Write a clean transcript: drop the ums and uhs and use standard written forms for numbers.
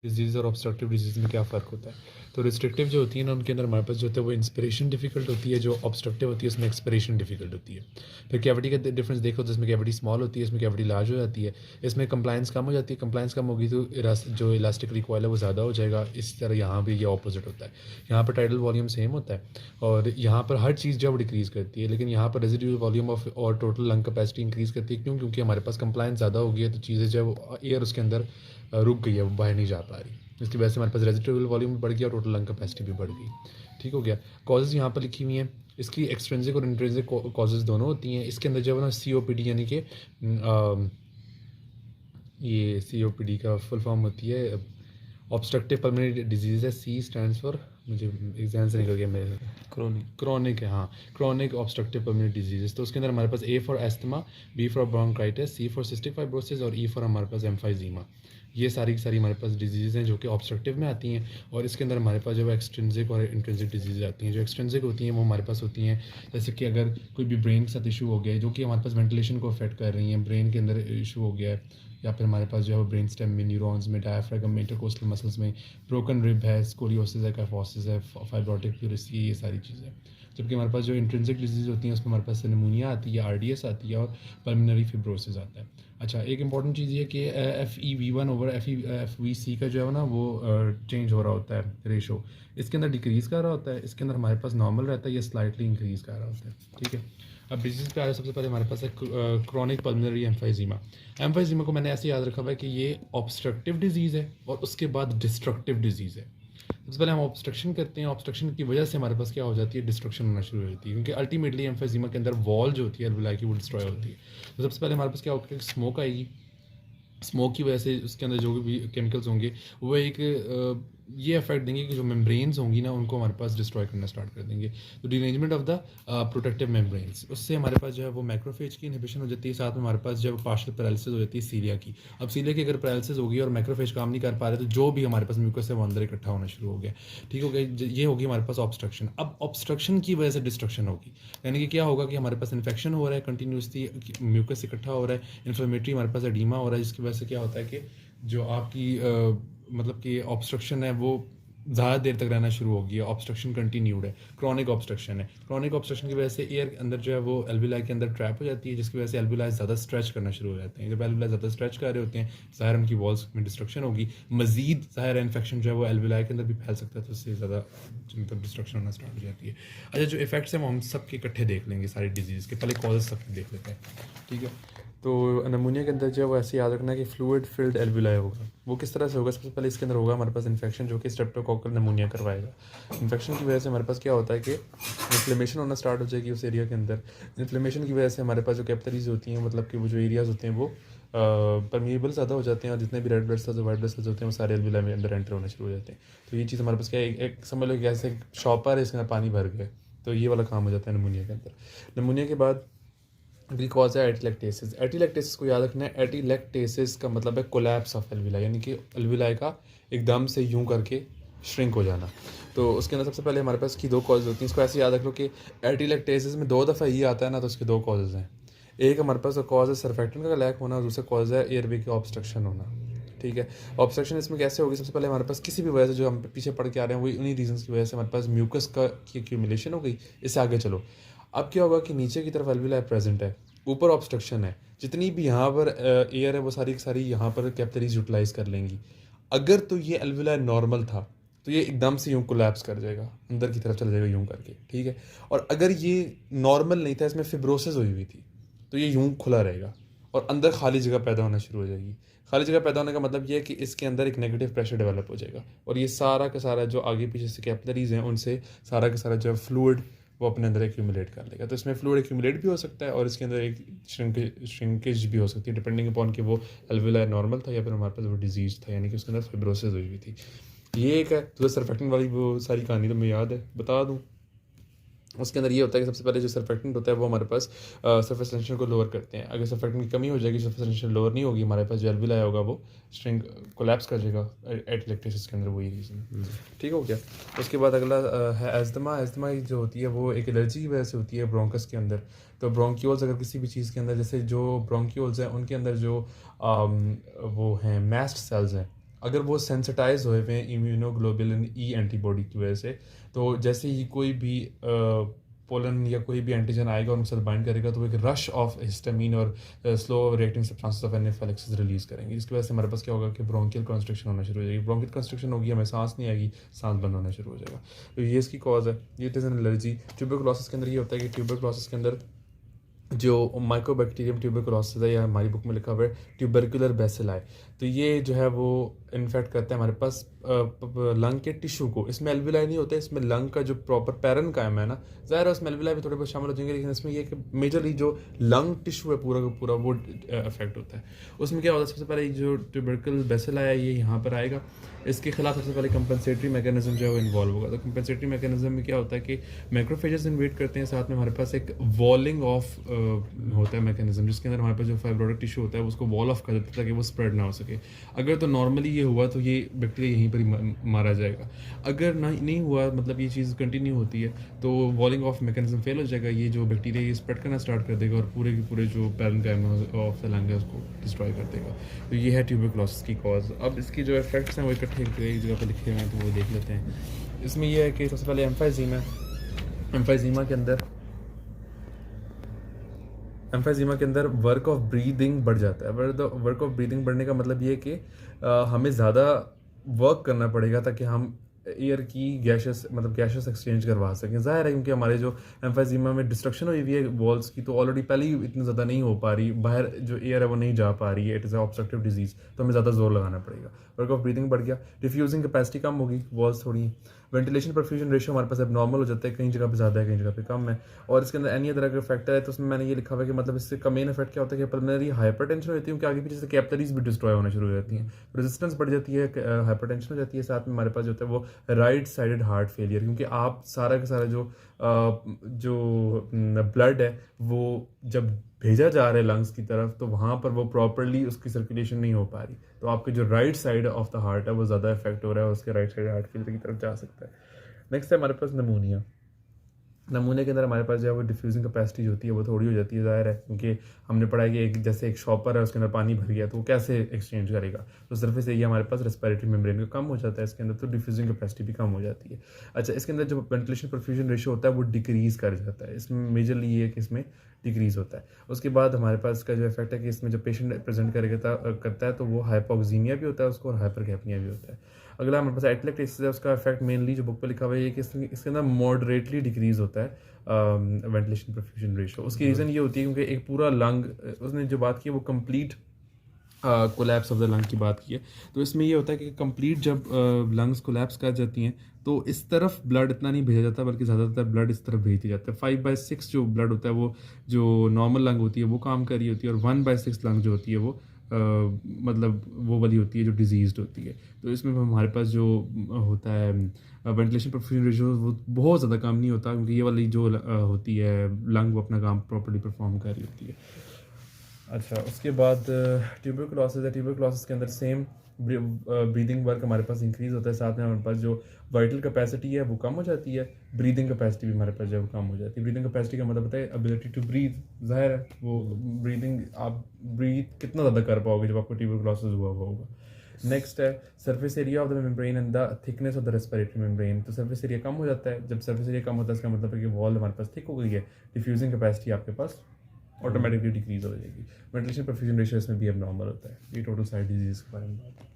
Disease और obstructive disease में क्या फ़र्क होता है? तो रिस्ट्रिक्टिव जो होती है ना, उनके अंदर हमारे पास जो होता है वो इंस्पिरेशन डिफ़िकल्ट होती है, जो ऑब्स्ट्रक्टिव होती है उसमें एक्सपिरेशन डिफ़िकल्ट होती है। फिर कैविटी का डिफरेंस देखो तो इसमें कैविटी स्मॉल होती है, इसमें कैविटी लार्ज हो जाती है। इसमें कंप्लायंस कम हो जाती है, कंप्लायंस कम होगी तो जो इलास्टिक रिकॉइल है वो ज़्यादा हो जाएगा। इस तरह यहाँ भी ये ऑपोजिट होता है। यहाँ पर टाइडल वॉल्यूम सेम होता है और यहाँ पर हर चीज़ जो है वो डिक्रीज़ करती है, लेकिन यहाँ पर रेजिडुअल वॉल्यूम ऑफ और टोटल लंग कैपेसिटी इंक्रीज़ करती है। क्यों? क्योंकि हमारे पास कंप्लायंस ज़्यादा हो गई है, तो चीज़ें जो है वो एयर उसके अंदर रुक गई है, वो बाहर नहीं जा पा रही। इसकी वजह से हमारे पास रेजिडुअल वॉल्यूम भी बढ़ गया और टोटल लंग कैपेसिटी भी बढ़ गई। ठीक हो गया। कॉजेज़ यहाँ पर लिखी हुई हैं, इसकी एक्सट्रिंसिक और इंट्रिंसिक कॉजेज़ दोनों होती हैं। इसके अंदर जो है ना COPD यानी कि ये COPD का फुल फॉर्म होती है ऑब्स्ट्रक्टिव पल्मोनरी डिजीज़ है। C स्टैंड्स फॉर, मुझे एग्जाम से निकल गया मेरे, क्रॉनिक है, हाँ, क्रॉनिक ऑब्स्ट्रक्टिव पल्मोनरी डिजीज़। तो उसके अंदर हमारे पास A for asthma, B for bronchitis, C for cystic fibrosis और E फॉर हमारे पास एम्फाइजीमा। ये सारी की सारी हमारे पास डिजीज़ हैं जो कि ऑब्स्ट्रक्टिव में आती हैं। और इसके अंदर हमारे पास जो है एक्सट्रिंसिक और इंट्रिंसिक डिजीज़ आती हैं। जो एक्सट्रिंसिक होती हैं वो हमारे पास होती हैं जैसे कि अगर कोई भी ब्रेन के साथ इशू हो गया है जो कि हमारे पास वेंटिलेशन को अफेक्ट कर रही हैं, ब्रेन के अंदर इशू हो गया है, या फिर हमारे पास जो है ब्रेन स्टेम में, न्यूरॉन्स में, डायफ्रागम में, इंटरकोस्टल मसल्स में ब्रोकन रिब है, स्कोलियोसिस है, काइफोसिस है, फाइब्रोटिक प्यूरिसी, ये सारी चीज़ें। जबकि हमारे पास जो इंट्रिंसिक डिजीज़ होती हैं उसमें हमारे पास निमोनिया आती है, RDS आती है और पल्मोनरी फिब्रोसिस आता है। अच्छा, एक इंपॉर्टेंट चीज़ ये कि FEV1 ओवर FVC का जो है ना वो चेंज हो रहा होता है रेशो। इसके अंदर डिक्रीज़ कर रहा होता है, इसके अंदर हमारे पास नॉर्मल रहता है, ये स्लाइटली इंक्रीज़ कर रहा होता है। ठीक है। अब डिजीज़ पे आ रहा है, सबसे पहले हमारे पास है क्रॉनिक पल्मोनरी एम्फाइजीमा। एम्फाइजीमा को मैंने ऐसे याद रखा हुआ है कि ये ऑब्स्ट्रक्टिव डिजीज़ है और उसके बाद डिस्ट्रक्टिव डिजीज़ है। सबसे पहले हम ऑब्स्ट्रक्शन करते हैं, ऑब्स्ट्रक्शन की वजह से हमारे पास क्या हो जाती है, डिस्ट्रक्शन होना शुरू हो जाती है, क्योंकि अल्टीमेटली एम्फाइजीमा के अंदर वॉल जो होती है अल्वेओलाई की वो डिस्ट्रॉय होती है। तो सबसे पहले हमारे पास क्या होगा कि स्मोक आएगी, स्मोक की वजह से उसके अंदर जो भी केमिकल्स होंगे वो एक ये अफेक्ट देंगे कि जो मेम्ब्रेन्स होंगी ना उनको हमारे पास डिस्ट्रॉय करना स्टार्ट कर देंगे। तो derangement of the protective membranes, उससे हमारे पास जो है वो मैक्रोफेज की इनहिबिशन हो जाती है, साथ में हमारे पास जो है पार्शियल पैरालिसिस हो जाती है सीलिया की। अब सीलिया की अगर पैरालिसिस होगी और मैक्रोफेज काम नहीं कर पा रहे तो जो भी हमारे पास म्यूकस है वो अंदर इकट्ठा होना शुरू हो गया। ठीक हो गया, ये होगी हमारे पास ऑब्स्ट्रक्शन। अब ऑब्स्ट्रक्शन की वजह से डिस्ट्रक्शन होगी, यानी कि क्या होगा कि हमारे पास इन्फेक्शन हो रहा है, कंटिन्यूसली म्यूकस इकट्ठा हो रहा है, इन्फ्लेमेटरी हमारे पास एडीमा हो रहा है, जिसकी वजह से क्या होता है कि जो आपकी मतलब कि ऑब्स्ट्रक्शन है वो ज़्यादा देर तक रहना शुरू हो गया, ऑब्स्ट्रक्शन कंटिन्यूड है, क्रॉनिक ऑब्स्ट्रक्शन है। क्रॉनिक ऑब्स्ट्रक्शन की वजह से एयर अंदर जो है वो एल्विलाई के अंदर ट्रैप हो जाती है, जिसकी वजह से एल्विलाई ज़्यादा स्ट्रेच करना शुरू हो जाते हैं। जब एल्विलाई ज़्यादा स्ट्रेच कर रहे होते हैं ज़ाहिर उनकी वॉल्स में डिस्ट्रक्शन होगी, मजीद ज़ाहिर इन्फेक्शन जो है वो एल्विलाई के अंदर भी फैल सकता है, तो उससे ज़्यादा मतलब डिस्ट्रक्शन होना स्टार्ट हो जाती है। अच्छा, जो इफेक्ट्स हैं वो हम सब के इकट्ठे देख लेंगे सारी डिजीज़ के, पहले कॉजेज सब देख लेते हैं। ठीक है। तो नमूनिया के अंदर जो है वो ऐसे याद रखना है कि फ्लूइड फिल्ड एल्विलाई होगा। वो किस तरह से होगा? सबसे पहले इसके अंदर होगा हमारे पास इन्फेक्शन जो कि स्ट्रेप्टोकोकल नमूनिया करवाएगा। इन्फेक्शन की वजह से हमारे पास क्या होता है कि इन्फ्लेमेशन होना स्टार्ट हो जाएगी उस एरिया के अंदर। इन्फ्लेमेशन की वजह से हमारे पास जो कैपिलरीज होती हैं, मतलब कि वो जो एरियाज़ होते हैं वो परमिएबल ज़्यादा हो जाते हैं और जितने भी रेड ब्लड सेल्स और वाइट ब्लड सेल्स होते हैं वो सारे एल्विलाई में अंदर एंटर होने शुरू हो जाते हैं। तो ये चीज़ हमारे पास क्या है, एक समझ लो कि ऐसे शॉपर है, इसके अंदर पानी भर गया, तो ये वाला काम हो जाता है नमूनिया के अंदर। नमूनिया के बाद अगली कॉज है एटीलैक्टेसिस। एटीलैक्टेसिस को याद रखना है, एटीलैक्टेसिस का मतलब है कोलैप्स ऑफ एल्विलाई, यानी कि एल्विलाई का एकदम से यूं करके श्रिंक हो जाना। तो उसके अंदर सबसे पहले हमारे पास की दो कॉजेज होती हैं, इसको ऐसे याद रख लो कि एटीलैक्टेसिस में 2 दफ़ा ये आता है ना, तो उसके 2 कॉजेज हैं। एक हमारे पास कॉज है सर्फेक्टेंट का लैक होना और दूसरा कॉज है एयरवे का ऑब्स्ट्रक्शन होना। ठीक है। ऑब्स्ट्रक्शन इसमें कैसे होगी? सबसे पहले हमारे पास किसी भी वजह से जो हम पीछे पढ़ के आ रहे हैं वही उन्हीं रीजंस की वजह से हमारे पास म्यूकस का की एक्यूमुलेशन हो गई। इससे आगे चलो, अब क्या होगा कि नीचे की तरफ एल्विलाई प्रेजेंट है, ऊपर ऑब्स्ट्रक्शन है, जितनी भी यहाँ पर एयर है वो सारी की सारी यहाँ पर कैपिलरीज यूटिलाइज कर लेंगी। अगर तो ये एल्विलाई नॉर्मल था तो ये एकदम से यूँ कोलैप्स कर जाएगा, अंदर की तरफ चला जाएगा यूँ करके। ठीक है। और अगर ये नॉर्मल नहीं था, इसमें फिब्रोसिस हुई हुई थी, तो ये यूँ खुला रहेगा और अंदर खाली जगह पैदा होना शुरू हो जाएगी। खाली जगह पैदा होने का मतलब ये है कि इसके अंदर एक नेगेटिव प्रेशर डेवलप हो जाएगा और ये सारा का सारा जो आगे पीछे से कैपिलरीज हैं उनसे सारा का सारा जो फ्लूइड वो अपने अंदर एक्यूमुलेट कर लेगा। तो इसमें फ्लूइड एक्यूमुलेट भी हो सकता है और इसके अंदर एक श्रिंकेज भी हो सकती है, डिपेंडिंग अपॉन कि वो एल्विलाई नॉर्मल था या फिर हमारे पास वो डिजीज था, यानी कि उसके अंदर फाइब्रोसिस हुई हुई थी। ये एक है। तो सर्फेक्टेंट वाली वो सारी कहानी तो मुझे याद है, बता दूँ। उसके अंदर ये होता है कि सबसे पहले जो सर्फेक्टेंट होता है वो हमारे पास सरफेस टेंशन को लोअर करते हैं। अगर सर्फेक्टेंट की कमी हो जाएगी, सरफेस टेंशन लोअर नहीं होगी, हमारे पास जो एल्विलाई होगा वो श्रिंक कोलैप्स कर जाएगा एटीलैक्टेसिस के अंदर, वही रीज़न। ठीक हो गया। उसके बाद अगला है एस्थमा। एस्थमा जो होती है वो एक एलर्जी की वजह से होती है ब्रोंकस के अंदर। तो ब्रोंक्यूल्स अगर किसी भी चीज़ के अंदर, जैसे जो ब्रोंक्यूल्स हैं उनके अंदर जो वो हैं मैस्ट सेल्स हैं, अगर वो सेंसिटाइज हुए हुए हैं इम्यूनोग्लोबुलिन ई एंटीबॉडी की वजह से, तो जैसे ही कोई भी पोलन या कोई भी एंटीजन आएगा और उनके साथ बाइंड करेगा तो एक रश ऑफ हिस्टामिन और slow reacting substances of anaphylaxis release करेंगे, जिसकी वजह से हमारे पास क्या होगा कि ब्रोंकियल कंस्ट्रक्शन होना शुरू हो जाएगी। ब्रोंकियल कंस्ट्रक्शन होगी, हमें सांस नहीं आएगी, सांस बंद होना शुरू हो जाएगा। तो ये इसकी कॉज है। ये it is an allergy. Tuberculosis के अंदर ये होता है कि ट्यूबरकुलोसिस के अंदर जो माइकोबैक्टीरियम ट्यूबरकुलोसिस है, या हमारी बुक में लिखा हुआ है ट्यूबरकुलर बेसिलाई, तो ये जो है वो इन्फेक्ट करता है हमारे पास लंग के टिश्यू को। इसमें एल्विलाई नहीं होता है, इसमें लंग का जो प्रॉपर पैरन कायम है ना, ज़ाहिर है उसमें एल्विलाई भी थोड़े बहुत शामिल हो जाएंगे, लेकिन इसमें ये कि मेजरली जो लंग टिश्यू है पूरा का पूरा वो अफेक्ट होता है। उसमें क्या होता है, सबसे पहले जो ट्यूबरकुलर बेसिलाई है ये यहाँ पर आएगा, इसके खिलाफ सबसे पहले कंपनसेटरी मैकेनिज्म जो है वो इन्वॉल्व होगा। तो कंपनसेटरी मैकेनिज्म में क्या होता है कि मैक्रोफेजेस इन्वेट करते हैं, साथ में हमारे पास एक वॉलिंग ऑफ होता है मैकेनिज्म, जिसके अंदर हमारे पास जो फाइब्रोटिक टिश्यू होता है उसको वॉल ऑफ कर देता है ताकि वो स्प्रेड ना हो सके। अगर तो नॉर्मली ये हुआ तो ये बैक्टीरिया यहीं पर ही मारा जाएगा। अगर नहीं हुआ, मतलब ये चीज़ कंटिन्यू होती है, तो वॉलिंग ऑफ मैकेनिज्म फेल हो जाएगा, ये जो बैक्टीरिया ये स्प्रेड करना स्टार्ट कर देगा और पूरे के पूरे जो पैरेन्काइम ऑफ द लंग है उसको डिस्ट्रॉय कर देगा। तो ये है ट्यूबरकुलोसिस की कॉज। अब इसकी जो इफेक्ट्स हैं वो इकट्ठे एक जगह पर लिखे हुए हैं, तो वो देख लेते हैं। इसमें यह है कि सबसे पहले एम्फाइजीमा है। एम्फाइजीमा के अंदर वर्क ऑफ ब्रीदिंग बढ़ जाता है। वर्क ऑफ ब्रीदिंग बढ़ने का मतलब ये है कि हमें ज़्यादा वर्क करना पड़ेगा ताकि हम एयर की गैसेस एक्सचेंज करवा सकें। ज़ाहिर है क्योंकि हमारे जो एम्फाइजीमा में डिस्ट्रक्शन हुई हुई है वॉल्स की, तो ऑलरेडी पहले ही इतनी ज़्यादा नहीं हो पा रही, बाहर जो एयर है वो नहीं जा पा रही है, इट इज़ ऑब्स्ट्रक्टिव डिजीज़, तो हमें ज़्यादा जोर लगाना पड़ेगा। वर्क ऑफ ब्रीदिंग बढ़ गया, डिफ्यूजिंग कैपेसिटी कम होगी, वॉल्स थोड़ी, वेंटिलेशन परफ्यूजन रेशियो हमारे पास एबनॉर्मल हो जाता है, कहीं जगह पे ज़्यादा है कहीं जगह पे कम है। और इसके अंदर एनी अदर अगर फैक्टर है तो उसमें मैंने ये लिखा हुआ है कि मतलब इससे का मेन इफेक्ट क्या होता है कि पल्मोनरी हाइपरटेंशन होती है, क्योंकि आगे पीछे से कैपिलरीज भी डिस्ट्रॉय होना शुरू हो जाती हैं, रेजिस्टेंस बढ़ जाती है, हाइपरटेंशन हो जाती है। साथ में हमारे पास जो होता है वो राइट साइडेड हार्ट फेलियर, क्योंकि आप सारा का सारा जो ब्लड है वो जब भेजा जा रहा है लंग्स की तरफ, तो वहाँ पर वो प्रॉपरली उसकी सर्कुलेशन नहीं हो पा रही, तो आपके जो right side of the heart है वो ज़्यादा इफेक्ट हो रहा है, उसके राइट साइड हार्ट फेलियर की तरफ जा सकता है। नेक्स्ट है हमारे पास नमूनिया। नमूने के अंदर हमारे पास जो है वो डिफ्यूजिंग कैपेसिटी जो होती है वो थोड़ी हो जाती है, ज़ाहिर है क्योंकि हमने पढ़ा है कि जैसे एक शॉपर है उसके अंदर पानी भर गया तो वो कैसे एक्सचेंज करेगा, तो सरफेस एरिया हमारे पास रेस्पिरेटरी मेम्ब्रेन का कम हो जाता है इसके अंदर, तो डिफ्यूजिंग कैपेसिटी भी कम हो जाती है। अच्छा, इसके अंदर जो वेंटिलेशन परफ्यूजन रेशियो होता है वो डिक्रीज़ कर जाता है, इसमें मेजरली ये है कि इसमें डिक्रीज़ होता है। उसके बाद हमारे पास का जो इफेक्ट है कि इसमें जो पेशेंट प्रेजेंट करता है तो वो हाइपोक्सीमिया भी होता है उसको, और हाइपरकैप्निया भी होता है। अगला हमारे पास एटलेक्टेसिस है, उसका इफेक्ट मेनली जो बुक पे लिखा हुआ है कि इसके अंदर मॉडरेटली डिक्रीज होता है वेंटिलेशन परफ्यूजन रेशियो। उसकी रीज़न ये होती है क्योंकि एक पूरा लंग, उसने जो बात की वो complete collapse of the lung की बात की है, तो इसमें ये होता है कि कंप्लीट जब लंग्स कोलैप्स कर जाती हैं तो इस तरफ ब्लड इतना नहीं भेजा जाता, बल्कि ज़्यादातर ब्लड इस तरफ भेज दिया जाता है। 5/6 जो ब्लड होता है वो जो नॉर्मल लंग होती है वो काम कर रही होती है, और 1/6 लंग जो होती है वो मतलब वो वाली होती है जो डिजीज़्ड होती है। तो इसमें हमारे पास जो होता है वेंटिलेशन परफ्यूजन रेशियो वो बहुत ज़्यादा कम नहीं होता, क्योंकि ये वाली जो होती है लंग वो अपना काम प्रॉपर्ली परफॉर्म कर रही होती है। अच्छा, उसके बाद ट्यूबरकुलोसिस है। ट्यूबरकुलोसिस के अंदर सेम ब्रीदिंग वर्क हमारे पास इंक्रीज़ होता है, साथ में हमारे पास जो वाइटल कैपेसिटी है वो कम हो जाती है, ब्रीदिंग कैपेसिटी भी हमारे पास जो है वो कम हो जाती है। ब्रीदिंग कैपेसिटी का मतलब होता है एबिलिटी टू ब्रीथ। ज़ाहिर है वो ब्रीदिंग आप ब्रीथ कितना ज़्यादा कर पाओगे जब आपको ट्यूबरकुलोसिस हुआ होगा। नेक्स्ट है surface area of the membrane and the thickness of the respiratory membrane. तो सरफेस एरिया कम हो जाता है, जब सरफेस एरिया कम होता है इसका मतलब है कि वॉल हमारे पास थिक हो गई है, डिफ्यूजिंग कैपेसिटी आपके पास ऑटोमेटिकली डिक्रीज हो जाएगी। वेंटिलेशन परफ्यूजन रेशियो इसमें भी अब नॉर्मल होता है। ये टोटल साइड डिजीज के बारे में बात है।